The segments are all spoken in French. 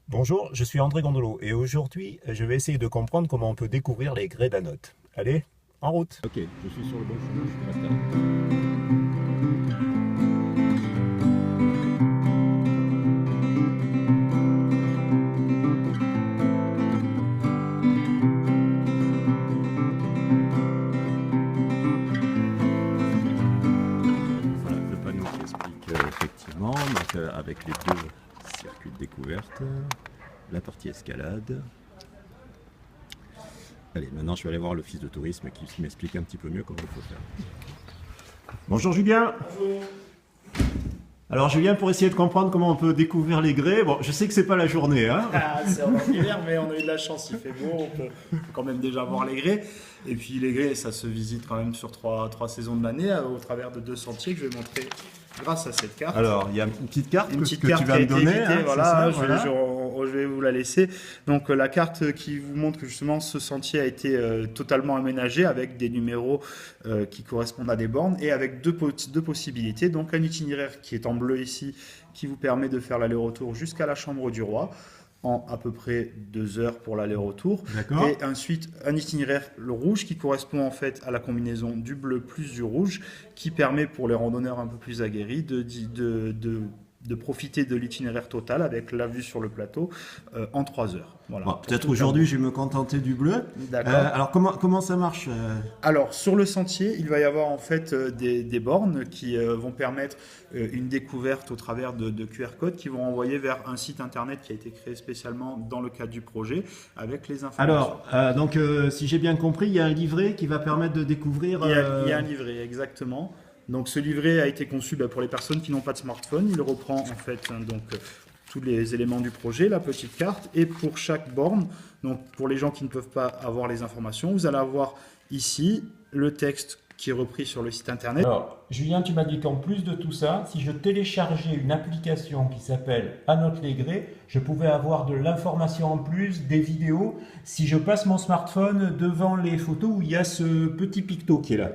Bonjour, je suis André Gondolo et aujourd'hui je vais essayer de comprendre comment on peut découvrir les grès d'anote. Allez, en route. Ok, je suis sur le bon chemin, je suis installé. Voilà le panneau qui explique effectivement, donc, avec les deux circuits de découverte, la partie escalade. Allez, maintenant je vais aller voir l'office de tourisme qui m'explique un petit peu mieux comment il faut faire. Bonjour Julien. Bonjour. Alors Julien, pour essayer de comprendre comment on peut découvrir les grès, bon, je sais que c'est pas la journée, hein. Ah, c'est en hiver, mais on a eu de la chance, il fait beau, on peut quand même déjà voir les grès. Et puis les grès, ça se visite quand même sur trois saisons de l'année au travers de 2 sentiers que je vais montrer grâce à cette carte. Alors, il y a une petite carte Une petite que carte tu vas qui a me été donner, éditée, hein, voilà, c'est ça, je voilà. vais vous la laisser. Donc la carte qui vous montre que justement ce sentier a été totalement aménagé avec des numéros qui correspondent à des bornes et avec deux possibilités. Donc un itinéraire qui est en bleu ici, qui vous permet de faire l'aller-retour jusqu'à la Chambre du Roi en à peu près 2 heures pour l'aller-retour. D'accord. Et ensuite, un itinéraire, le rouge, qui correspond en fait à la combinaison du bleu plus du rouge, qui permet pour les randonneurs un peu plus aguerris de profiter de l'itinéraire total avec la vue sur le plateau en 3 heures. Voilà. Bon, peut-être aujourd'hui je vais me contenter du bleu. D'accord. Alors comment ça marche Alors, sur le sentier, il va y avoir en fait des bornes qui vont permettre une découverte au travers de QR codes qui vont envoyer vers un site internet qui a été créé spécialement dans le cadre du projet avec les informations. Alors, donc si j'ai bien compris, il y a un livret qui va permettre de découvrir... Il y a un livret, exactement. Donc, ce livret a été conçu pour les personnes qui n'ont pas de smartphone. Il reprend en fait tous les éléments du projet, la petite carte, et pour chaque borne, donc pour les gens qui ne peuvent pas avoir les informations, vous allez avoir ici le texte qui est repris sur le site internet. Alors, Julien, tu m'as dit qu'en plus de tout ça, si je téléchargeais une application qui s'appelle Anote les grès, je pouvais avoir de l'information en plus, des vidéos, si je passe mon smartphone devant les photos où il y a ce petit picto qui est là.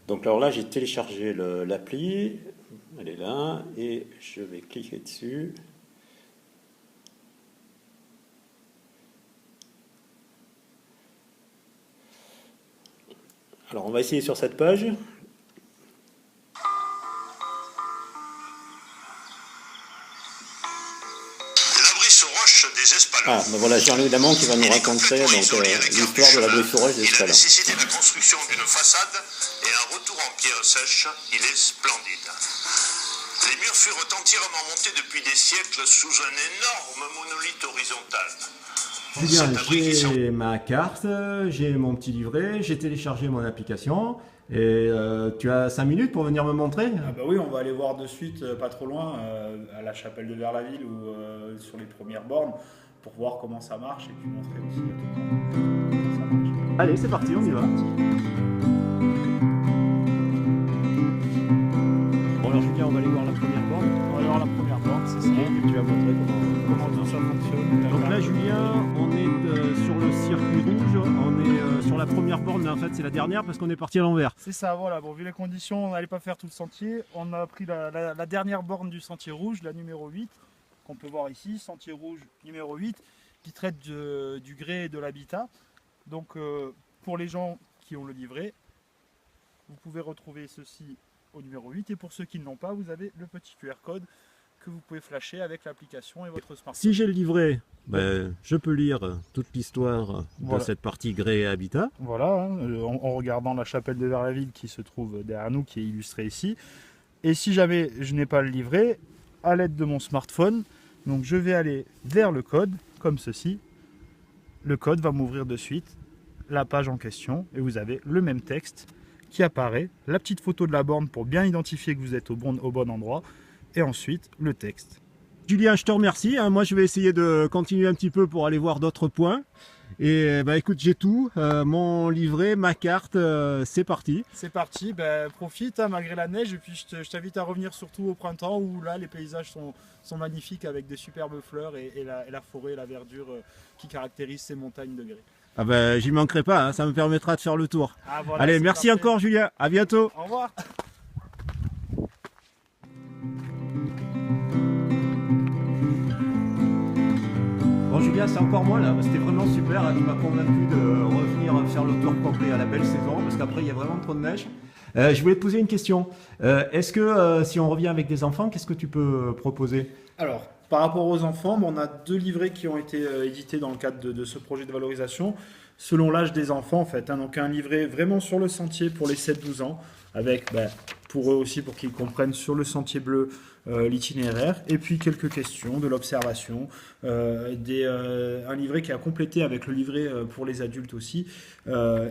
Donc alors là, j'ai téléchargé l'appli, elle est là, et je vais cliquer dessus. Alors on va essayer sur cette page. La brise aux roches des Espalons. Ah, ben voilà, Jean-Luc Damon qui va nous raconter l'histoire de la brise aux roches des Il a Espalons. nécessité la construction d'une façade et un retour en pierre sèche. Il est splendide. Les murs furent entièrement montés depuis des siècles sous un énorme monolithe horizontal. Julien, Cet abri qui sort- j'ai ma carte, j'ai mon petit livret, j'ai téléchargé mon application et tu as 5 minutes pour venir me montrer. Ah bah oui, on va aller voir de suite, pas trop loin, à la chapelle de Vers-la-Ville ou sur les premières bornes pour voir comment ça marche et puis montrer aussi comment ça marche. Allez, c'est parti, on y va. Bon alors Julien, on va aller voir la première borne. On va aller voir la première borne, c'est ça. Et tu vas montrer comment Comment tout ça fonctionne. Donc là Julien, on est sur le circuit rouge, on est sur la première borne, mais en fait c'est la dernière parce qu'on est parti à l'envers. C'est ça, voilà. Bon, vu les conditions, on n'allait pas faire tout le sentier. On a pris la dernière borne du sentier rouge, la numéro 8, qu'on peut voir ici, sentier rouge numéro 8, qui traite du grès et de l'habitat. Donc, pour les gens qui ont le livret, vous pouvez retrouver ceci au numéro 8. Et pour ceux qui ne l'ont pas, vous avez le petit QR code que vous pouvez flasher avec l'application et votre smartphone. Si j'ai le livret, ben, je peux lire toute l'histoire Voilà. de cette partie grès et habitat. Voilà, hein, en regardant la chapelle de Vers-la-Ville qui se trouve derrière nous, qui est illustrée ici. Et si jamais je n'ai pas le livret, à l'aide de mon smartphone, donc je vais aller vers le code, comme ceci. Le code va m'ouvrir de suite la page en question et vous avez le même texte qui apparaît, la petite photo de la borne pour bien identifier que vous êtes au bon endroit, et ensuite le texte. Julien, je te remercie. Moi, je vais essayer de continuer un petit peu pour aller voir d'autres points. Et bah, écoute, j'ai tout. Mon livret, ma carte, c'est parti. C'est parti, profite malgré la neige, et puis je t'invite à revenir surtout au printemps où là les paysages sont magnifiques avec de superbes fleurs et la forêt, la verdure qui caractérise ces montagnes de grès. Ah ben, j'y manquerai pas, hein, ça me permettra de faire le tour. Ah, voilà, Allez, c'est merci parfait. encore Julien, à bientôt. Au revoir. c'est encore moi là. C'était vraiment super. Elle m'a convaincu de revenir faire le tour complet à la belle saison parce qu'après il y a vraiment trop de neige. Je voulais te poser une question. Est-ce que si on revient avec des enfants, qu'est-ce que tu peux proposer? Alors, par rapport aux enfants, on a 2 livrets qui ont été édités dans le cadre de ce projet de valorisation, selon l'âge des enfants en fait. Donc un livret vraiment sur le sentier pour les 7-12 ans, avec pour eux aussi, pour qu'ils comprennent sur le sentier bleu l'itinéraire, et puis quelques questions, de l'observation, un livret qui a complété avec le livret pour les adultes aussi,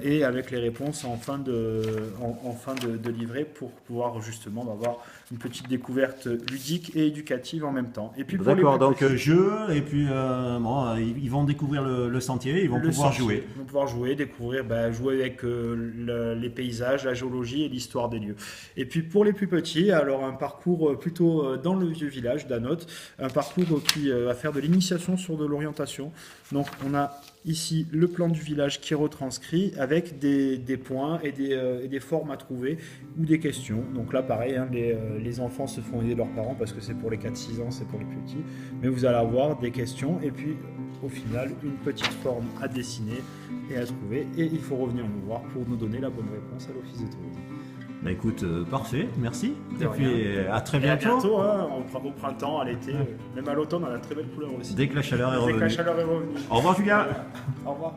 et avec les réponses en fin de livret pour pouvoir justement avoir une petite découverte ludique et éducative en même temps. Et puis d'accord, donc jeu, et puis ils vont découvrir le sentier, ils vont pouvoir jouer. Ils vont pouvoir jouer, découvrir, jouer avec les paysages, la géologie et l'histoire des lieux. Et puis pour les plus petits, alors un parcours plutôt dans le vieux village d'Anote, un parcours qui va faire de l'initiation sur de l'orientation. Donc on a ici le plan du village qui est retranscrit avec des points et des formes à trouver ou des questions. Donc là pareil, les enfants se font aider de leurs parents parce que c'est pour les 4-6 ans, c'est pour les petits. Mais vous allez avoir des questions et puis au final une petite forme à dessiner et à trouver. Et il faut revenir nous voir pour nous donner la bonne réponse à l'office de tourisme. Bah écoute, parfait, merci. De et rien. puis à très Et bientôt. à bientôt, hein, au printemps, à l'été, même à l'automne, on a de très belles couleurs aussi. Dès que la chaleur est Dès que la revenue. chaleur est revenue. Au revoir Julien. Au revoir.